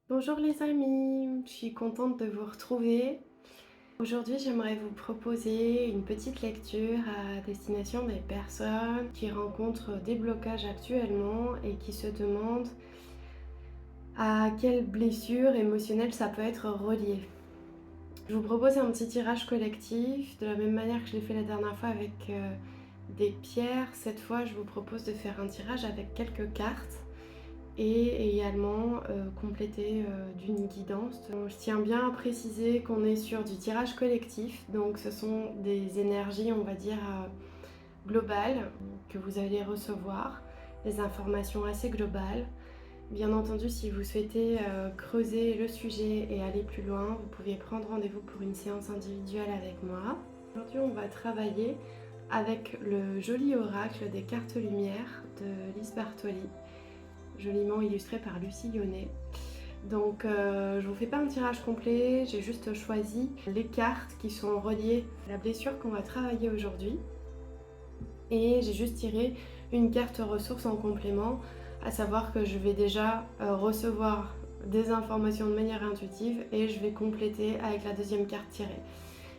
Bonjour les amis, je suis contente de vous retrouver. Aujourd'hui, j'aimerais vous proposer une petite lecture à destination des personnes qui rencontrent des blocages actuellement et qui se demandent à quelle blessure émotionnelle ça peut être relié. Je vous propose un petit tirage collectif, de la même manière que je l'ai fait la dernière fois avec des pierres. Cette fois, je vous propose de faire un tirage avec quelques cartes et également complété d'une guidance. Donc, je tiens bien à préciser qu'on est sur du tirage collectif, donc ce sont des énergies, on va dire, globales que vous allez recevoir, des informations assez globales. Bien entendu, si vous souhaitez creuser le sujet et aller plus loin, vous pouvez prendre rendez-vous pour une séance individuelle avec moi. Aujourd'hui, on va travailler avec le joli oracle des cartes lumière de Lise Bartoli, joliment illustré par Lucie Lyonnais. Donc je vous fais pas un tirage complet, j'ai juste choisi les cartes qui sont reliées à la blessure qu'on va travailler aujourd'hui. Et j'ai juste tiré une carte ressource en complément, à savoir que je vais déjà recevoir des informations de manière intuitive et je vais compléter avec la deuxième carte tirée.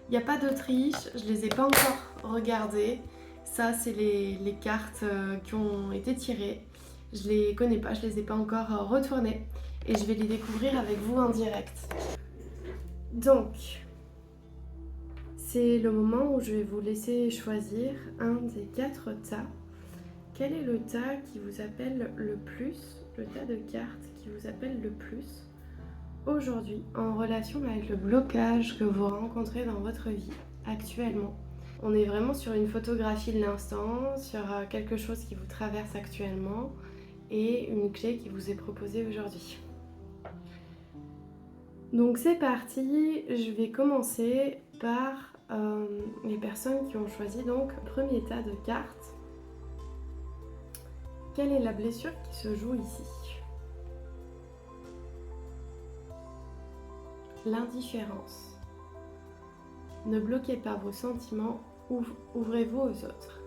Il n'y a pas de triche, je les ai pas encore regardées. Ça, c'est les cartes qui ont été tirées. Je les connais pas, je les ai pas encore retournées et je vais les découvrir avec vous en direct. Donc, c'est le moment où je vais vous laisser choisir un des 4 tas. Quel est le tas qui vous appelle le plus, le tas de cartes qui vous appelle le plus aujourd'hui en relation avec le blocage que vous rencontrez dans votre vie actuellement? On est vraiment sur une photographie de l'instant, sur quelque chose qui vous traverse actuellement et une clé qui vous est proposée aujourd'hui. Donc c'est parti, je vais commencer par les personnes qui ont choisi donc le premier tas de cartes. Quelle est la blessure qui se joue ici? L'indifférence. Ne bloquez pas vos sentiments, ouvrez-vous aux autres.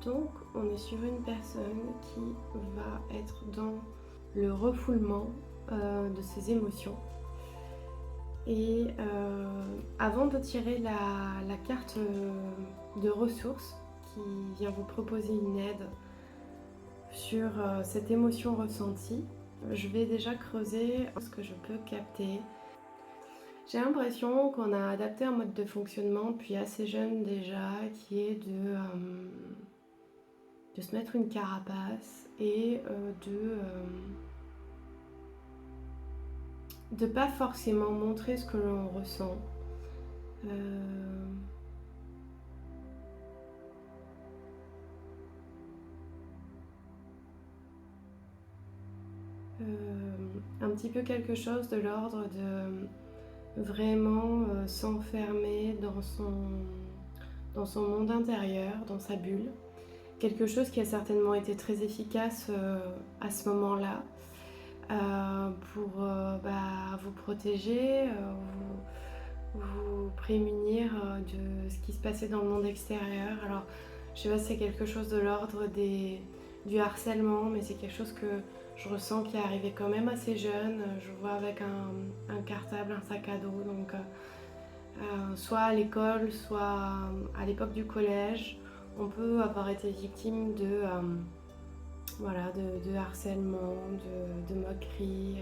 Donc on est sur une personne qui va être dans le refoulement de ses émotions. Et avant de tirer la carte de ressources qui vient vous proposer une aide sur cette émotion ressentie, je vais déjà creuser ce que je peux capter. J'ai l'impression qu'on a adapté un mode de fonctionnement depuis assez jeune déjà, qui est de se mettre une carapace et de pas forcément montrer ce que l'on ressent. Un petit peu quelque chose de l'ordre de vraiment s'enfermer dans son monde intérieur, dans sa bulle. Quelque chose qui a certainement été très efficace à ce moment-là pour vous protéger, vous prémunir de ce qui se passait dans le monde extérieur. Alors, je sais pas si c'est quelque chose de l'ordre du harcèlement, mais c'est quelque chose que je ressens qui est arrivé quand même assez jeune. Je vois avec un cartable, un sac à dos, donc soit à l'école, soit à l'époque du collège, on peut avoir été victime de harcèlement, de moqueries,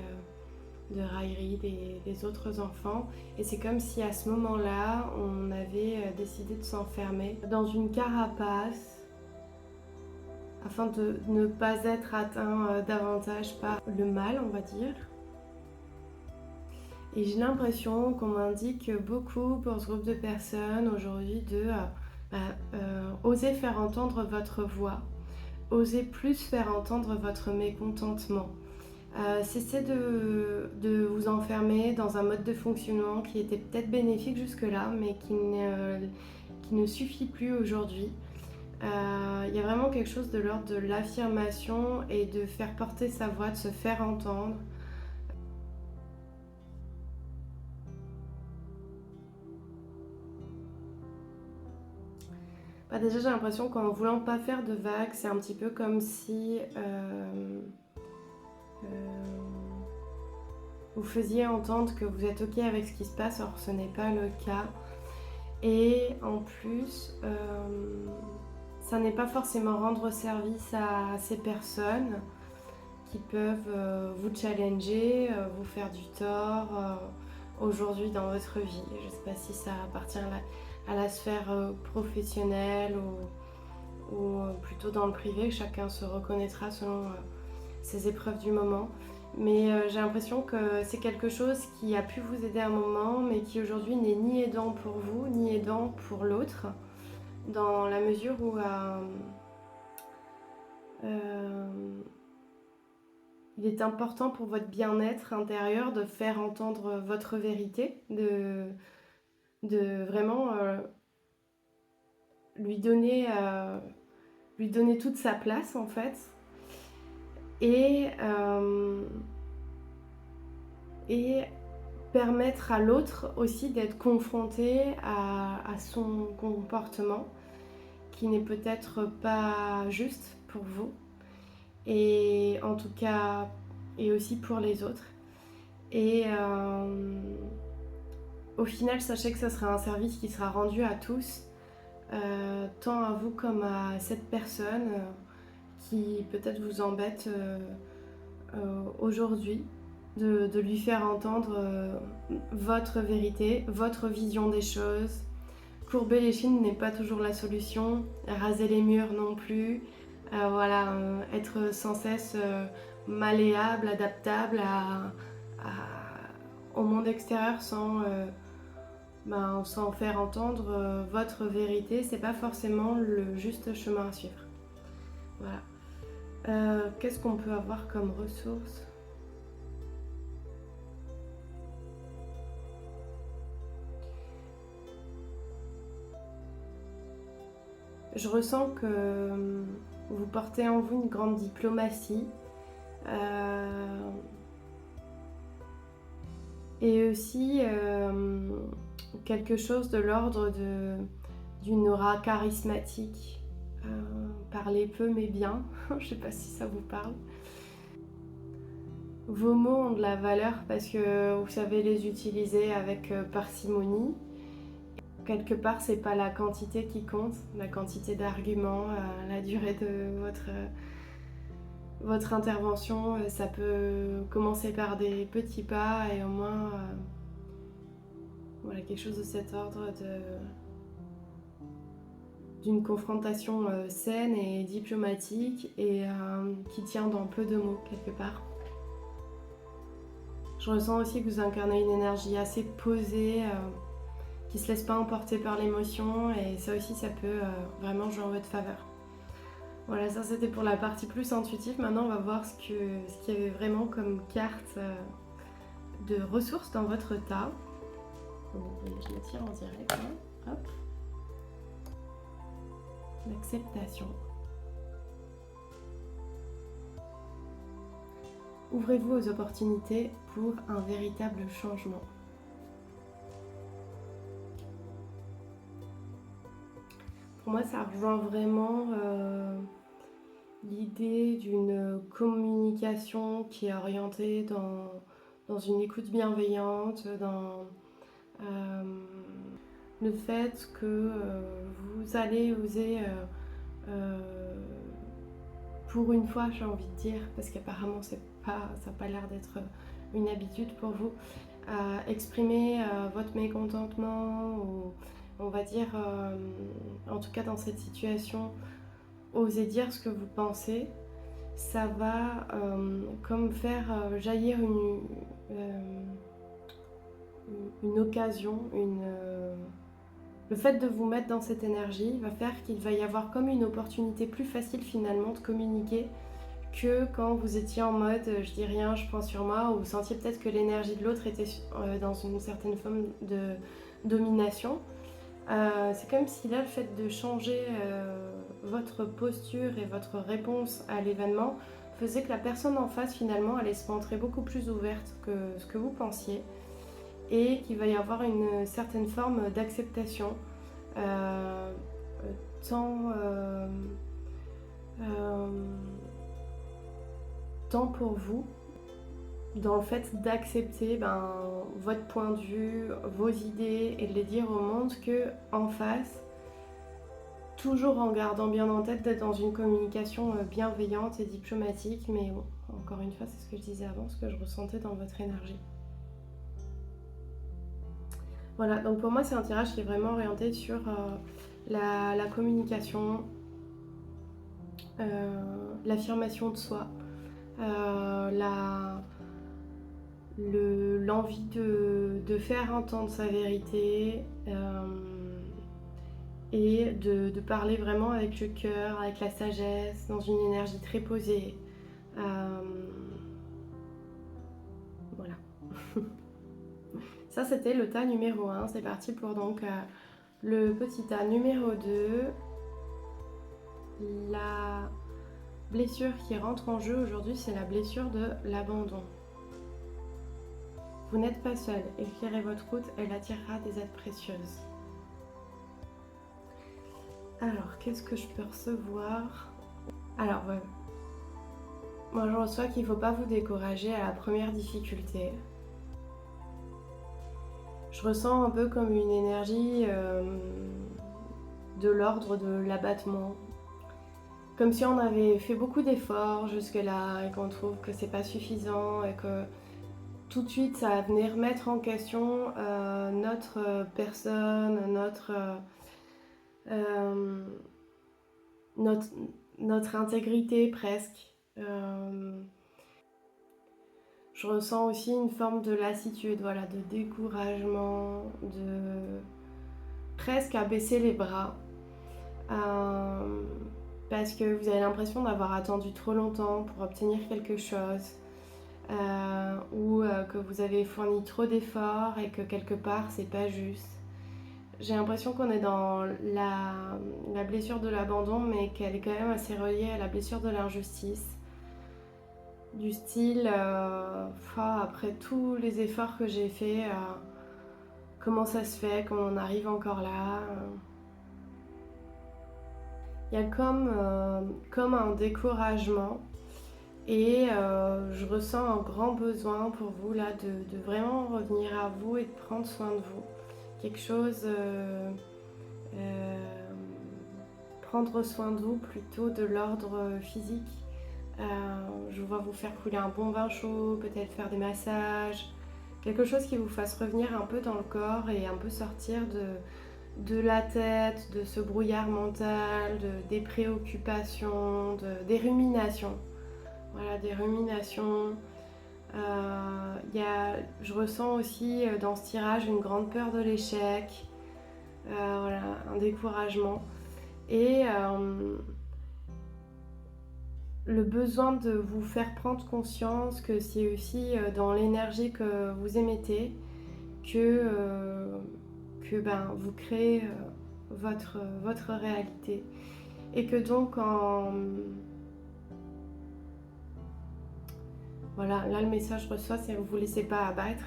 de railleries des autres enfants. Et c'est comme si à ce moment-là, on avait décidé de s'enfermer dans une carapace afin de ne pas être atteint davantage par le mal, on va dire. Et j'ai l'impression qu'on m'indique beaucoup pour ce groupe de personnes aujourd'hui de oser faire entendre votre voix, oser plus faire entendre votre mécontentement. Cessez de vous enfermer dans un mode de fonctionnement qui était peut-être bénéfique jusque-là, mais qui ne suffit plus aujourd'hui. Il y a vraiment quelque chose de l'ordre de l'affirmation et de faire porter sa voix, de se faire entendre. Déjà j'ai l'impression qu'en voulant pas faire de vagues, c'est un petit peu comme si vous faisiez entendre que vous êtes ok avec ce qui se passe, or ce n'est pas le cas. Et en plus, ça n'est pas forcément rendre service à ces personnes qui peuvent vous challenger, vous faire du tort aujourd'hui dans votre vie. Je ne sais pas si ça appartient à la sphère professionnelle ou plutôt dans le privé, chacun se reconnaîtra selon ses épreuves du moment. Mais j'ai l'impression que c'est quelque chose qui a pu vous aider à un moment, mais qui aujourd'hui n'est ni aidant pour vous, ni aidant pour l'autre, dans la mesure où il est important pour votre bien-être intérieur de faire entendre votre vérité, de vraiment lui donner toute sa place en fait, et permettre à l'autre aussi d'être confronté à son comportement qui n'est peut-être pas juste pour vous, et en tout cas, et aussi pour les autres. Et au final, sachez que ce sera un service qui sera rendu à tous, tant à vous comme à cette personne qui peut-être vous embête aujourd'hui, de lui faire entendre votre vérité, votre vision des choses. Courber les chines n'est pas toujours la solution, raser les murs non plus, être sans cesse malléable, adaptable au monde extérieur sans faire entendre votre vérité, c'est pas forcément le juste chemin à suivre. Voilà. Qu'est-ce qu'on peut avoir comme ressources ? Je ressens que vous portez en vous une grande diplomatie et aussi quelque chose de l'ordre d'une aura charismatique. Parlez peu mais bien, je sais pas si ça vous parle. Vos mots ont de la valeur parce que vous savez les utiliser avec parcimonie. Quelque part, c'est pas la quantité qui compte, la quantité d'arguments, la durée de votre intervention. Ça peut commencer par des petits pas et au moins quelque chose de cet ordre d'une confrontation saine et diplomatique et qui tient dans peu de mots quelque part. Je ressens aussi que vous incarnez une énergie assez posée, qui se laisse pas emporter par l'émotion, et ça aussi ça peut vraiment jouer en votre faveur. Voilà, ça c'était pour la partie plus intuitive. Maintenant on va voir ce qu'il y avait vraiment comme carte de ressources dans votre tas. Je le tire en direct, hein. Hop. L'acceptation. Ouvrez-vous aux opportunités pour un véritable changement. Pour moi, ça rejoint vraiment l'idée d'une communication qui est orientée dans une écoute bienveillante, dans le fait que vous allez oser, pour une fois j'ai envie de dire, parce qu'apparemment ça n'a pas l'air d'être une habitude pour vous, exprimer votre mécontentement, ou on va dire, en tout cas dans cette situation, oser dire ce que vous pensez. Ça va comme faire jaillir une occasion, le fait de vous mettre dans cette énergie va faire qu'il va y avoir comme une opportunité plus facile finalement de communiquer que quand vous étiez en mode je dis rien, je prends sur moi, ou vous sentiez peut-être que l'énergie de l'autre était dans une certaine forme de domination. C'est comme si là le fait de changer votre posture et votre réponse à l'événement faisait que la personne en face finalement allait se montrer beaucoup plus ouverte que ce que vous pensiez, et qu'il va y avoir une certaine forme d'acceptation tant pour vous dans le fait d'accepter votre point de vue, vos idées et de les dire au monde que en face, toujours en gardant bien en tête d'être dans une communication bienveillante et diplomatique, mais bon, encore une fois, c'est ce que je disais avant, ce que je ressentais dans votre énergie. Voilà, donc pour moi, c'est un tirage qui est vraiment orienté sur la communication, l'affirmation de soi, l'envie de faire entendre sa vérité et de parler vraiment avec le cœur, avec la sagesse, dans une énergie très posée. Voilà. Ça, c'était le tas numéro 1. C'est parti pour donc le petit tas numéro 2. La blessure qui rentre en jeu aujourd'hui, c'est la blessure de l'abandon. Vous n'êtes pas seul. Éclairez votre route, elle attirera des aides précieuses. Alors, qu'est-ce que je peux recevoir? Alors, moi je reçois qu'il ne faut pas vous décourager à la première difficulté. Je ressens un peu comme une énergie de l'ordre de l'abattement. Comme si on avait fait beaucoup d'efforts jusque-là et qu'on trouve que c'est pas suffisant et que tout de suite ça va venir mettre en question notre personne, notre intégrité presque. Je ressens aussi une forme de lassitude, voilà, de découragement, de presque à baisser les bras. Parce que vous avez l'impression d'avoir attendu trop longtemps pour obtenir quelque chose. Ou que vous avez fourni trop d'efforts et que quelque part c'est pas juste. J'ai l'impression qu'on est dans la blessure de l'abandon, mais qu'elle est quand même assez reliée à la blessure de l'injustice. Du style, après tous les efforts que j'ai faits, comment ça se fait qu'on en arrive encore là? Il y a comme un découragement. Et je ressens un grand besoin pour vous là de vraiment revenir à vous et de prendre soin de vous. Quelque chose, prendre soin de vous plutôt de l'ordre physique. Je vous vois vous faire couler un bon bain chaud, peut-être faire des massages. Quelque chose qui vous fasse revenir un peu dans le corps et un peu sortir de la tête, de ce brouillard mental, des préoccupations, des ruminations. Voilà, des ruminations. Je ressens aussi dans ce tirage une grande peur de l'échec, voilà, un découragement. Et le besoin de vous faire prendre conscience que c'est aussi dans l'énergie que vous émettez que vous créez votre réalité. Et que donc voilà, là le message que je reçois, c'est ne vous laissez pas abattre.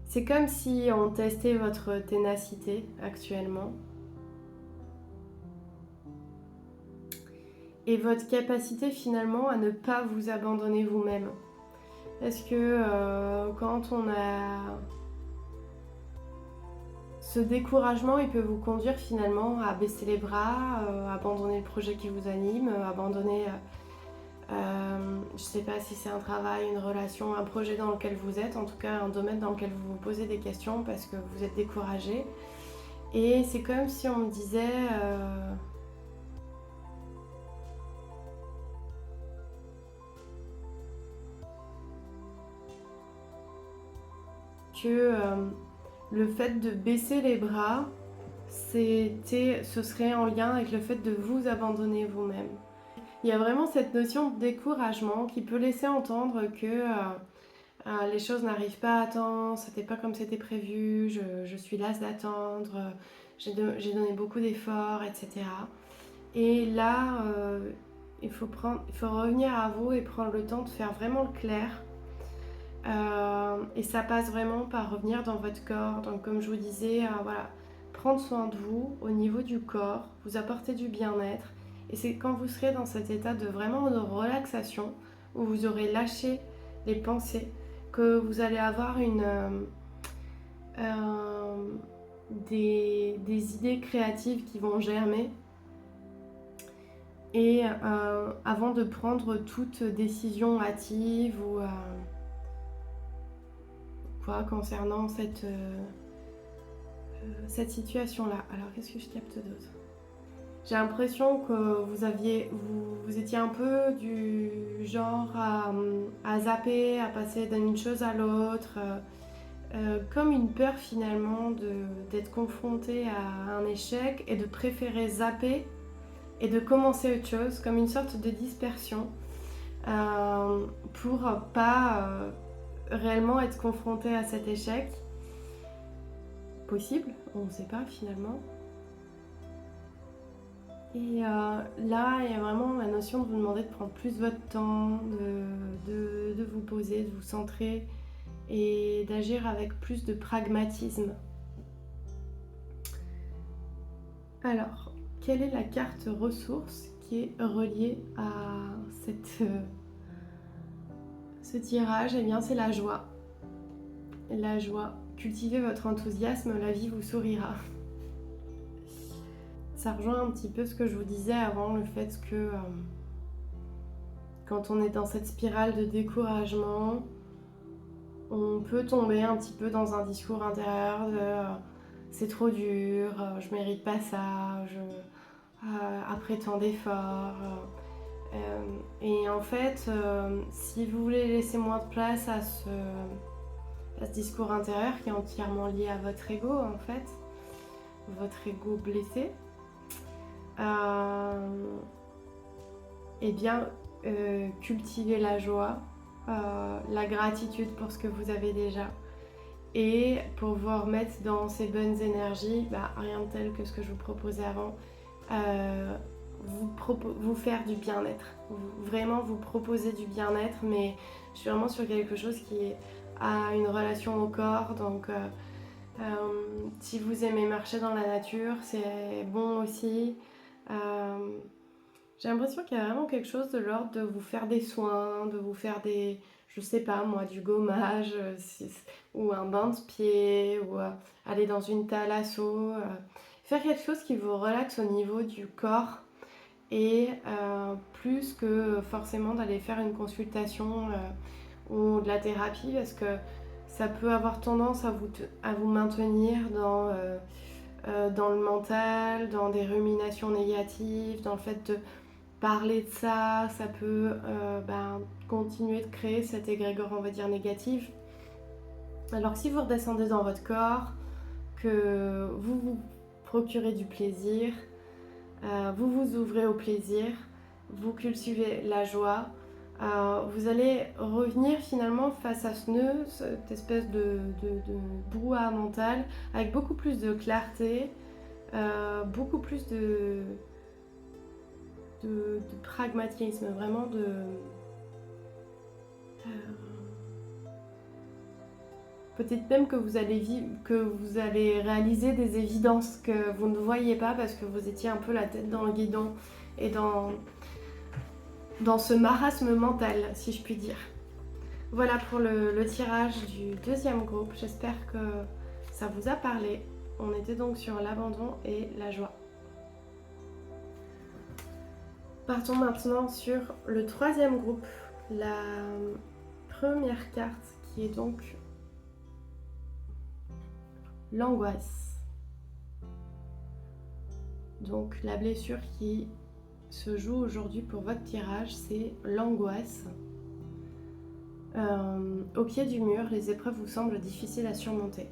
C'est comme si on testait votre ténacité actuellement. Et votre capacité finalement à ne pas vous abandonner vous-même. Parce que quand on a ce découragement, il peut vous conduire finalement à baisser les bras, abandonner le projet qui vous anime, abandonner, je sais pas si c'est un travail, une relation, un projet dans lequel vous êtes, en tout cas un domaine dans lequel vous vous posez des questions parce que vous êtes découragé. Et c'est comme si on me disait que le fait de baisser les bras, ce serait en lien avec le fait de vous abandonner vous-même. Il y a vraiment cette notion de découragement qui peut laisser entendre que les choses n'arrivent pas à temps, c'était pas comme c'était prévu, je suis lasse d'attendre, j'ai donné beaucoup d'efforts, etc. Et là, il faut revenir à vous et prendre le temps de faire vraiment le clair. Et ça passe vraiment par revenir dans votre corps. Donc comme je vous disais, voilà, prendre soin de vous au niveau du corps, vous apporter du bien-être Et c'est quand vous serez dans cet état de vraiment de relaxation, où vous aurez lâché les pensées, que vous allez avoir des idées créatives qui vont germer. Et avant de prendre toute décision hâtive ou quoi concernant cette situation-là. Alors qu'est-ce que je capte d'autre? J'ai l'impression que vous étiez un peu du genre à zapper, à passer d'une chose à l'autre, comme une peur finalement d'être confronté à un échec et de préférer zapper et de commencer autre chose, comme une sorte de dispersion, pour pas réellement être confronté à cet échec. Possible, on ne sait pas finalement. Et là, il y a vraiment la notion de vous demander de prendre plus votre temps, de vous poser, de vous centrer et d'agir avec plus de pragmatisme. Alors, quelle est la carte ressource qui est reliée à ce tirage? Eh bien, c'est la joie. La joie. Cultivez votre enthousiasme, la vie vous sourira. Ça rejoint un petit peu ce que je vous disais avant, le fait que quand on est dans cette spirale de découragement, on peut tomber un petit peu dans un discours intérieur de c'est trop dur, je mérite pas ça, après tant d'efforts. Et en fait, si vous voulez laisser moins de place à ce discours intérieur qui est entièrement lié à votre ego en fait, votre ego blessé, eh bien cultivez la joie, la gratitude pour ce que vous avez déjà, et pour vous remettre dans ces bonnes énergies, rien de tel que ce que je vous proposais avant, vous faire du bien-être, vraiment vous proposer du bien-être, mais je suis vraiment sur quelque chose qui a une relation au corps, donc si vous aimez marcher dans la nature, c'est bon aussi. J'ai l'impression qu'il y a vraiment quelque chose de l'ordre de vous faire des soins, de vous faire des, je sais pas moi, du gommage, ou un bain de pied, ou aller dans une thalasso, faire quelque chose qui vous relaxe au niveau du corps, et plus que forcément d'aller faire une consultation ou de la thérapie, parce que ça peut avoir tendance à vous maintenir dans le mental, dans des ruminations négatives, dans le fait de parler de ça, ça peut continuer de créer cette égrégore, on va dire, négative. Alors que si vous redescendez dans votre corps, que vous vous procurez du plaisir, vous vous ouvrez au plaisir, vous cultivez la joie, vous allez revenir finalement face à ce nœud, cette espèce de brouhaha mental, avec beaucoup plus de clarté, beaucoup plus de pragmatisme, vraiment peut-être même que vous allez réaliser des évidences que vous ne voyez pas parce que vous étiez un peu la tête dans le guidon et dans ce marasme mental, si je puis dire. Voilà pour le tirage du deuxième groupe. J'espère que ça vous a parlé. On était donc sur l'abandon et la joie. Partons maintenant sur le troisième groupe, la première carte qui est donc l'angoisse. Donc la blessure qui se joue aujourd'hui pour votre tirage, c'est l'angoisse. Au pied du mur, les épreuves vous semblent difficiles à surmonter.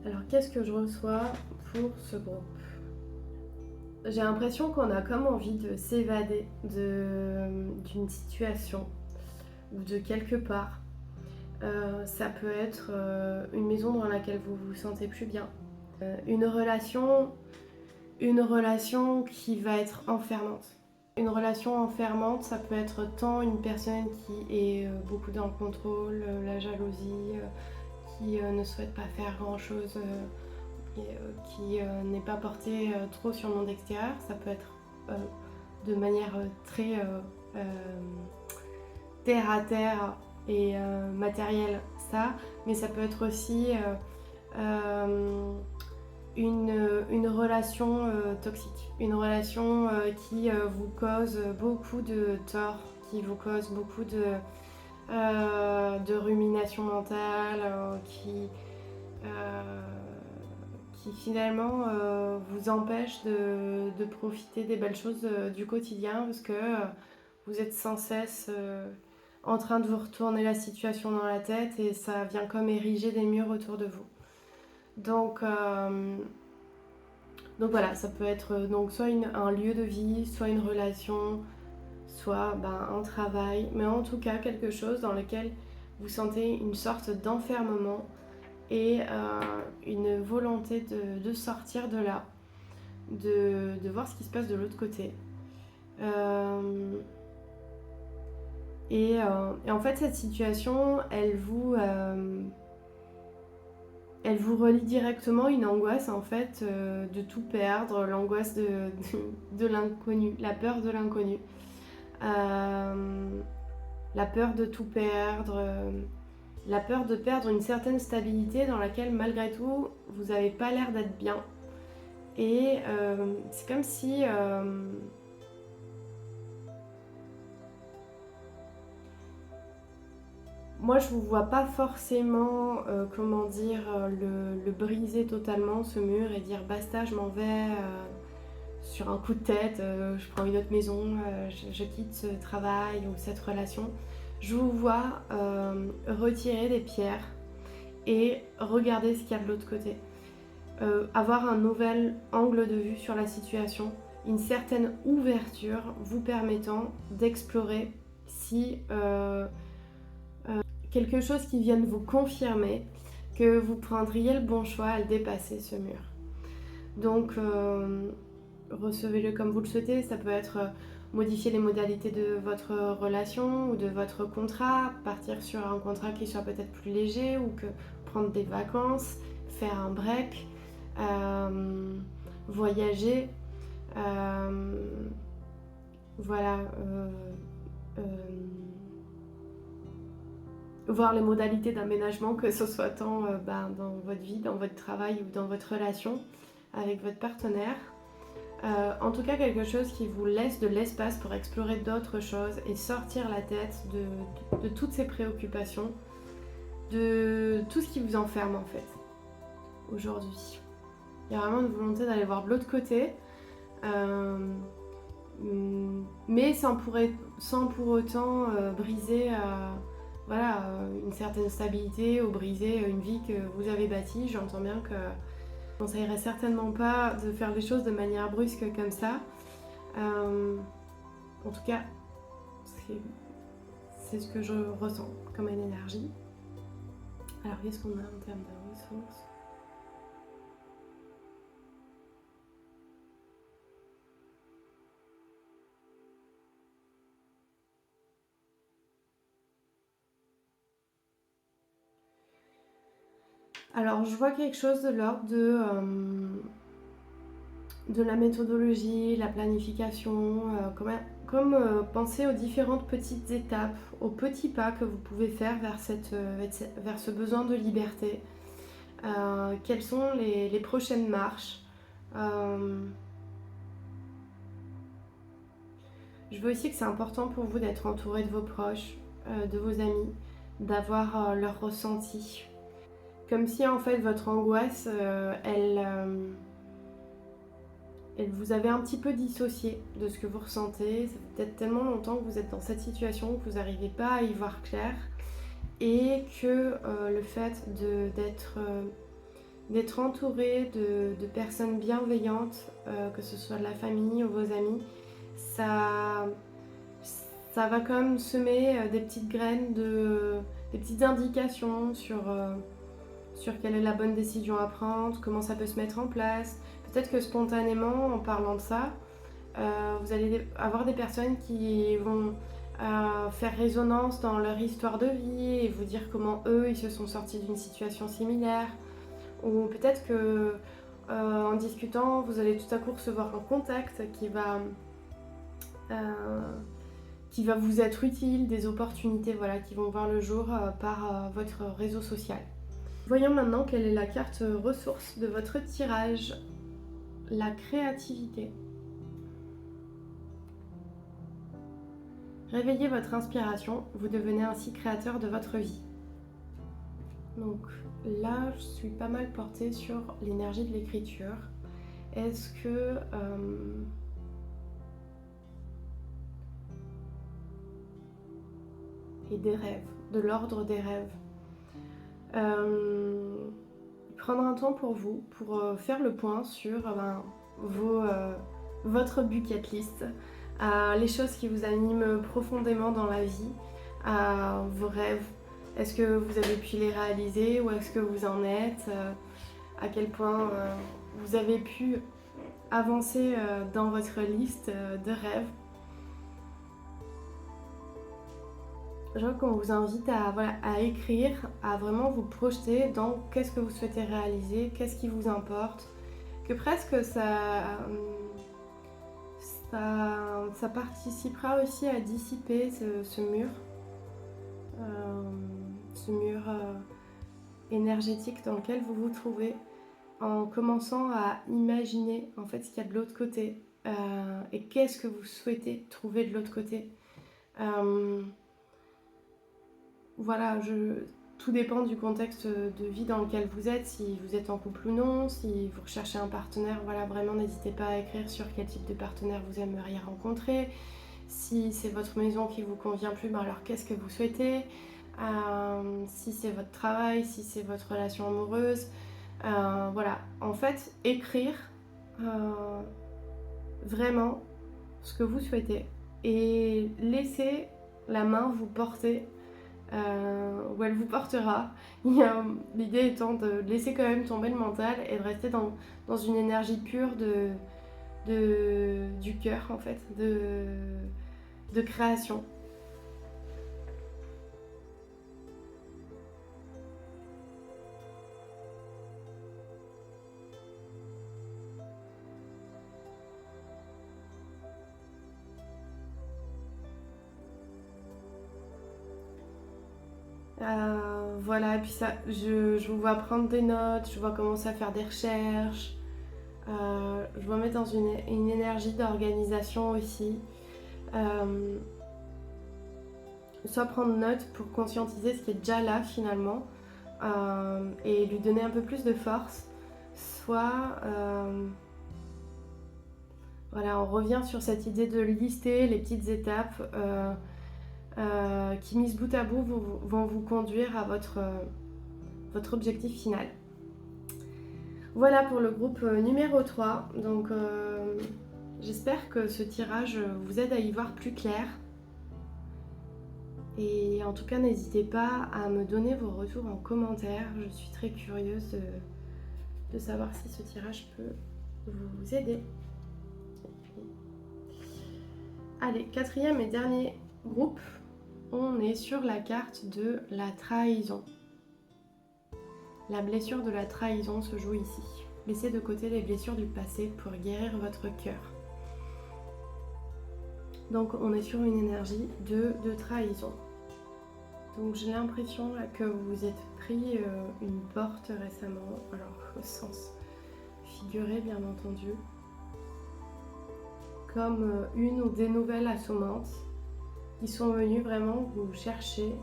Alors qu'est-ce que je reçois pour ce groupe ? J'ai l'impression qu'on a comme envie de s'évader d'une situation ou de quelque part. Ça peut être une maison dans laquelle vous vous sentez plus bien. Une relation qui va être enfermante. Une relation enfermante, ça peut être tant une personne qui est beaucoup dans le contrôle, la jalousie, qui ne souhaite pas faire grand-chose, qui n'est pas porté trop sur le monde extérieur. Ça peut être de manière très terre à terre et matérielle, ça, mais ça peut être aussi une relation toxique, une relation qui vous cause beaucoup de tort, qui vous cause beaucoup de rumination mentale, euh, qui finalement vous empêche de profiter des belles choses du quotidien parce que vous êtes sans cesse en train de vous retourner la situation dans la tête et ça vient comme ériger des murs autour de vous. Donc voilà, ça peut être donc soit un lieu de vie, soit une relation, soit un travail, mais en tout cas quelque chose dans lequel vous sentez une sorte d'enfermement et une volonté de sortir de là, de voir ce qui se passe de l'autre côté. Et en fait, cette situation, elle vous relie directement une angoisse en fait de tout perdre, l'angoisse de l'inconnu, la peur de l'inconnu, la peur de tout perdre, la peur de perdre une certaine stabilité dans laquelle malgré tout vous n'avez pas l'air d'être bien. Et c'est comme si moi je vous vois pas forcément le briser totalement ce mur et dire basta, je m'en vais sur un coup de tête, je prends une autre maison, je quitte ce travail ou cette relation. Je vous vois retirer des pierres et regarder ce qu'il y a de l'autre côté. Avoir un nouvel angle de vue sur la situation, une certaine ouverture vous permettant d'explorer si quelque chose qui vienne vous confirmer que vous prendriez le bon choix à le dépasser ce mur. Donc recevez-le comme vous le souhaitez, ça peut être modifier les modalités de votre relation ou de votre contrat, partir sur un contrat qui soit peut-être plus léger ou que prendre des vacances, faire un break, voyager, voilà, voir les modalités d'aménagement, que ce soit tant dans votre vie, dans votre travail ou dans votre relation avec votre partenaire. En tout cas, quelque chose qui vous laisse de l'espace pour explorer d'autres choses et sortir la tête de toutes ces préoccupations, de tout ce qui vous enferme en fait, aujourd'hui. Il y a vraiment une volonté d'aller voir de l'autre côté, mais sans pour autant briser une certaine stabilité ou briser une vie que vous avez bâtie. J'entends bien que je ne conseillerais certainement pas de faire les choses de manière brusque comme ça. En tout cas, c'est ce que je ressens comme une énergie. Alors, qu'est-ce qu'on a en termes de ressources ? Alors, je vois quelque chose de l'ordre de la méthodologie, la planification, comme penser aux différentes petites étapes, aux petits pas que vous pouvez faire vers ce besoin de liberté. Quelles sont les prochaines marches. Je veux aussi que c'est important pour vous d'être entouré de vos proches, de vos amis, d'avoir leur ressenti. Comme si en fait votre angoisse, elle vous avait un petit peu dissocié de ce que vous ressentez. Ça fait peut-être tellement longtemps que vous êtes dans cette situation que vous n'arrivez pas à y voir clair. Et que le fait d'être entouré de personnes bienveillantes, que ce soit de la famille ou vos amis, ça va quand même semer des petites graines, des petites indications sur quelle est la bonne décision à prendre, comment ça peut se mettre en place. Peut-être que spontanément, en parlant de ça, vous allez avoir des personnes qui vont faire résonance dans leur histoire de vie et vous dire comment eux, ils se sont sortis d'une situation similaire. Ou peut-être que en discutant, vous allez tout à coup recevoir un contact qui va qui va vous être utile, des opportunités voilà, qui vont voir le jour par votre réseau social. Voyons maintenant quelle est la carte ressource de votre tirage. La créativité. Réveillez votre inspiration, vous devenez ainsi créateur de votre vie. Donc là, je suis pas mal portée sur l'énergie de l'écriture. Est-ce que... et des rêves, de l'ordre des rêves. Prendre un temps pour vous, pour faire le point sur votre bucket list, les choses qui vous animent profondément dans la vie, vos rêves. Est-ce que vous avez pu les réaliser, où est-ce que vous en êtes, à quel point vous avez pu avancer dans votre liste de rêves. Je vois qu'on vous invite à écrire, à vraiment vous projeter dans qu'est-ce que vous souhaitez réaliser, qu'est-ce qui vous importe, que presque ça participera aussi à dissiper ce mur énergétique dans lequel vous vous trouvez, en commençant à imaginer en fait ce qu'il y a de l'autre côté et qu'est-ce que vous souhaitez trouver de l'autre côté. Voilà, tout dépend du contexte de vie dans lequel vous êtes, si vous êtes en couple ou non, si vous recherchez un partenaire, voilà, vraiment n'hésitez pas à écrire sur quel type de partenaire vous aimeriez rencontrer. Si c'est votre maison qui vous convient plus, ben alors qu'est-ce que vous souhaitez, si c'est votre travail, si c'est votre relation amoureuse, voilà, en fait, écrire vraiment ce que vous souhaitez et laisser la main vous porter où elle vous portera. L'idée étant de laisser quand même tomber le mental et de rester dans une énergie pure du cœur en fait, de création. Voilà, et puis ça, je vous vois prendre des notes, je vois commencer à faire des recherches, je vois mettre dans une énergie d'organisation aussi. Soit prendre note pour conscientiser ce qui est déjà là finalement et lui donner un peu plus de force, soit voilà, on revient sur cette idée de lister les petites étapes qui, mises bout à bout, vont vous conduire à votre objectif final. Voilà pour le groupe numéro 3. Donc j'espère que ce tirage vous aide à y voir plus clair. Et en tout cas, n'hésitez pas à me donner vos retours en commentaire. Je suis très curieuse de savoir si ce tirage peut vous aider. Allez, quatrième et dernier groupe. On est sur la carte de la trahison. La blessure de la trahison se joue ici. Laissez de côté les blessures du passé pour guérir votre cœur. Donc on est sur une énergie de trahison. Donc j'ai l'impression que vous vous êtes pris une porte récemment, alors au sens figuré bien entendu, comme une ou des nouvelles assommantes qui sont venues vraiment vous chercher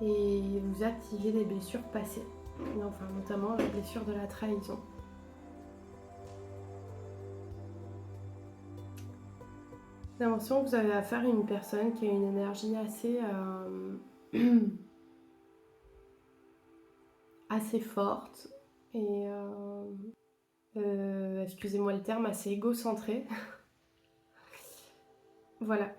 et vous activer des blessures passées, enfin notamment la blessure de la trahison. J'ai l'impression que vous avez affaire à une personne qui a une énergie assez forte et excusez-moi le terme, assez égocentrée. Voilà.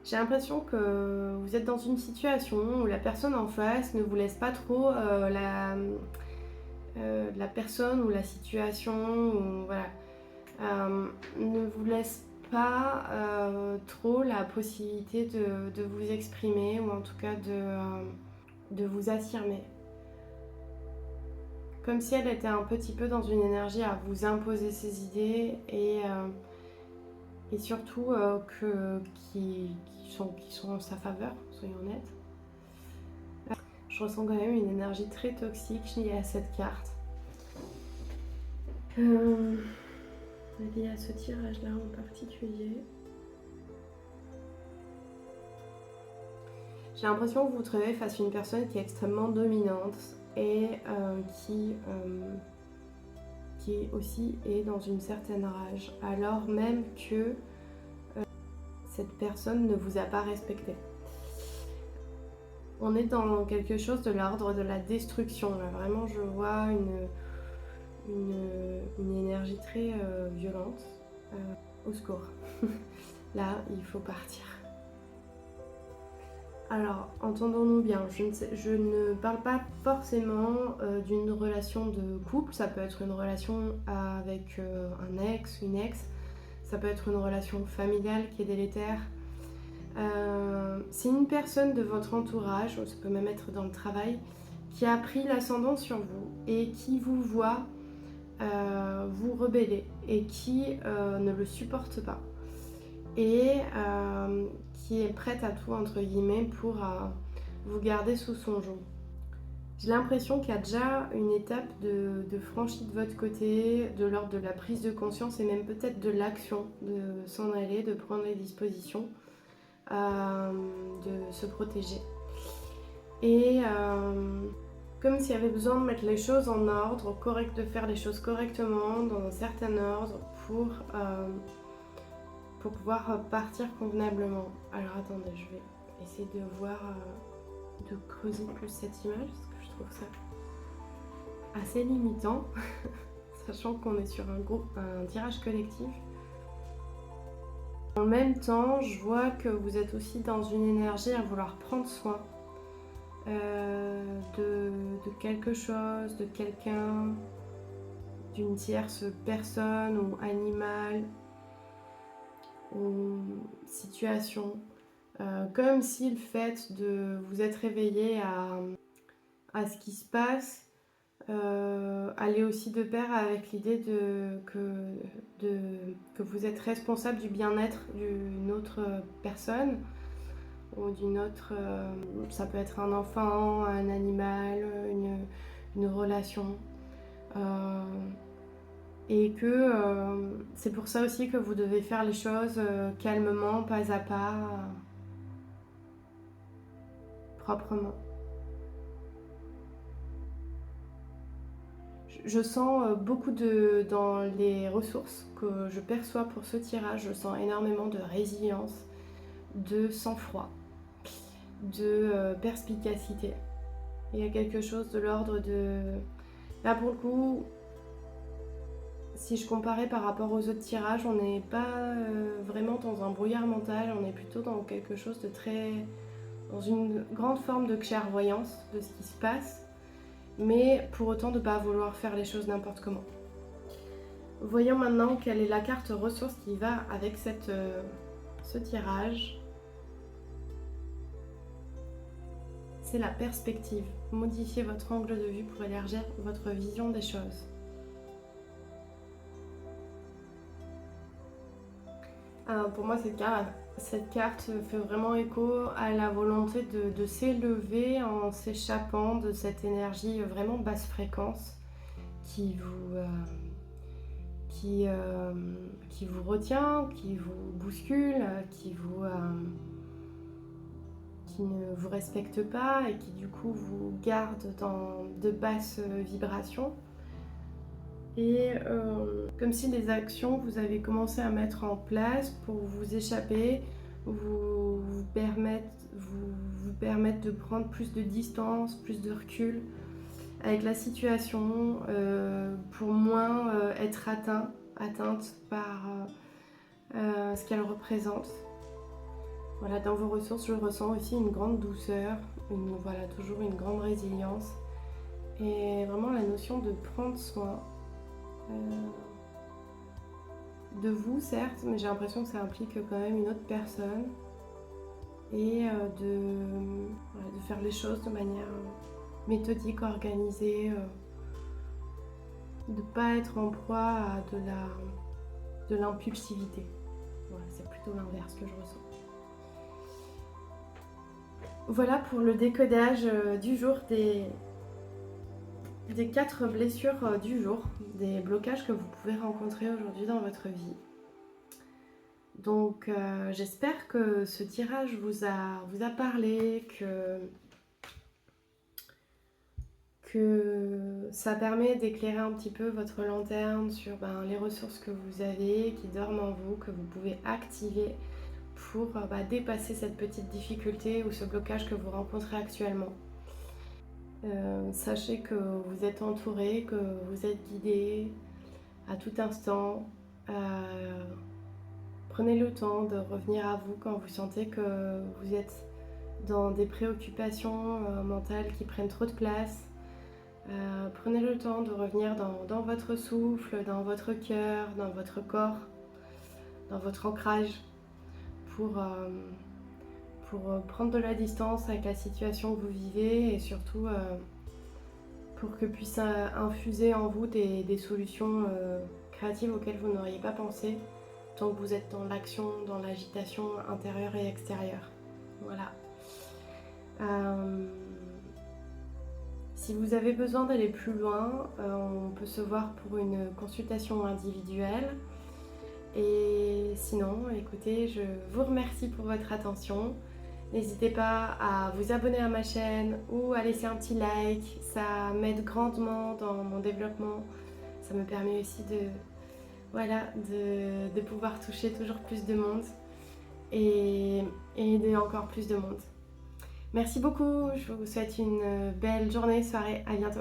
J'ai l'impression que vous êtes dans une situation où la personne en face ne vous laisse pas trop la personne ou la situation, ou, voilà, ne vous laisse pas trop la possibilité de vous exprimer ou en tout cas de vous affirmer. comme si elle était un petit peu dans une énergie à vous imposer ses idées et surtout qui sont en sa faveur, soyons honnêtes. Je ressens quand même une énergie très toxique liée à cette carte. Liée à ce tirage-là en particulier. J'ai l'impression que vous vous trouvez face à une personne qui est extrêmement dominante et qui aussi est dans une certaine rage, alors même que cette personne ne vous a pas respecté. On est dans quelque chose de l'ordre de la destruction. Là, vraiment, je vois une énergie très violente. Au secours. Là, il faut partir. Alors, entendons-nous bien, je ne parle pas forcément d'une relation de couple, ça peut être une relation avec un ex, une ex, ça peut être une relation familiale qui est délétère. C'est une personne de votre entourage, ça peut même être dans le travail, qui a pris l'ascendant sur vous et qui vous voit vous rebeller et qui ne le supporte pas. Et qui est prête à tout entre guillemets pour vous garder sous son joug. J'ai l'impression qu'il y a déjà une étape de franchie de votre côté, de l'ordre de la prise de conscience et même peut-être de l'action, de s'en aller, de prendre les dispositions, de se protéger. Et comme s'il y avait besoin de mettre les choses en ordre, de faire les choses correctement, dans un certain ordre pour pouvoir partir convenablement. Alors attendez, je vais essayer de voir, de creuser plus cette image, parce que je trouve ça assez limitant, sachant qu'on est sur un tirage collectif. En même temps, je vois que vous êtes aussi dans une énergie à vouloir prendre soin de quelque chose, de quelqu'un, d'une tierce personne ou animal ou situation, comme si le fait de vous être réveillé à ce qui se passe allait aussi de pair avec l'idée que vous êtes responsable du bien-être d'une autre personne ou d'une autre, ça peut être un enfant, un animal, une relation. Et que c'est pour ça aussi que vous devez faire les choses calmement, pas à pas, proprement. Je sens beaucoup dans les ressources que je perçois pour ce tirage, je sens énormément de résilience, de sang-froid, de perspicacité. Il y a quelque chose de l'ordre de... Là pour le coup, si je comparais par rapport aux autres tirages, on n'est pas vraiment dans un brouillard mental, on est plutôt dans quelque chose de très... dans une grande forme de clairvoyance de ce qui se passe, mais pour autant de ne pas vouloir faire les choses n'importe comment. Voyons maintenant quelle est la carte ressource qui va avec ce tirage. C'est la perspective. Modifiez votre angle de vue pour élargir votre vision des choses. Alors pour moi, cette carte fait vraiment écho à la volonté de s'élever en s'échappant de cette énergie vraiment basse fréquence qui vous retient, qui vous bouscule, qui ne vous respecte pas et qui du coup vous garde dans de basses vibrations. Et comme si les actions que vous avez commencé à mettre en place pour vous échapper vous permettent de prendre plus de distance, plus de recul avec la situation, pour moins être atteinte par ce qu'elle représente. Voilà, dans vos ressources, je ressens aussi une grande douceur, toujours une grande résilience et vraiment la notion de prendre soin. De vous certes, mais j'ai l'impression que ça implique quand même une autre personne et de faire les choses de manière méthodique, organisée, de ne pas être en proie à de l'impulsivité. Voilà, c'est plutôt l'inverse que je ressens. Voilà pour le décodage du jour des 4 blessures du jour, des blocages que vous pouvez rencontrer aujourd'hui dans votre vie. Donc j'espère que ce tirage vous a parlé, que ça permet d'éclairer un petit peu votre lanterne sur les ressources que vous avez, qui dorment en vous, que vous pouvez activer pour dépasser cette petite difficulté ou ce blocage que vous rencontrez actuellement. Sachez que vous êtes entouré, que vous êtes guidé à tout instant. Prenez le temps de revenir à vous quand vous sentez que vous êtes dans des préoccupations mentales qui prennent trop de place. Prenez le temps de revenir dans votre souffle, dans votre cœur, dans votre corps, dans votre ancrage pour prendre de la distance avec la situation que vous vivez et surtout pour que puisse infuser en vous des solutions créatives auxquelles vous n'auriez pas pensé tant que vous êtes dans l'action, dans l'agitation intérieure et extérieure. Voilà. Si vous avez besoin d'aller plus loin, on peut se voir pour une consultation individuelle. Et sinon, écoutez, je vous remercie pour votre attention. N'hésitez pas à vous abonner à ma chaîne ou à laisser un petit like. Ça m'aide grandement dans mon développement. Ça me permet aussi de pouvoir toucher toujours plus de monde et aider encore plus de monde. Merci beaucoup, je vous souhaite une belle journée, soirée, à bientôt.